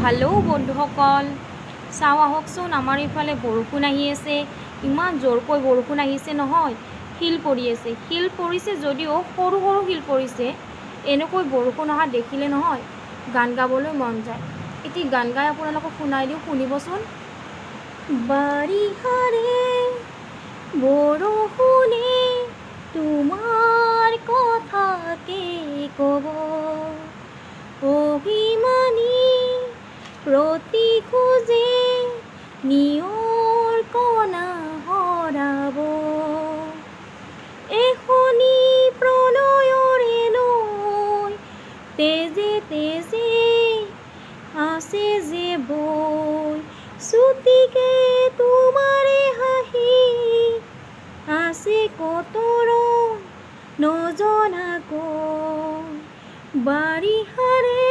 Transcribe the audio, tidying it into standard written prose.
Hello' বন্ধুসকল, চাওঁ আহকচোন, আমাৰ ইফালে বৰষুণ আহি আছে। ইমান জোৰকৈ বৰষুণ আহিছে নহয়, শিল পৰি আছে। শিল পৰিছে যদিও সৰু সৰু শিল পৰিছে। এনেকৈ বৰষুণ অহা দেখিলে নহয় গান গাবলৈ মন যায়। এটি গান গাই আপোনালোকক শুনাই দিওঁ, শুনিবচোন। বাৰিষাৰে বৰষুণে তোমাৰ কথাকে ক'ব, অভিমানী প্ৰতি খোজে নিয়ৰ কণা হৰাব। এখনি প্ৰণয়ৰে নৈ তেজে তেজে আছে যে বৈ, চুটিকে তোমাৰে হাঁহি আছে কত ৰং নজনাকৈ। বাৰিষাৰে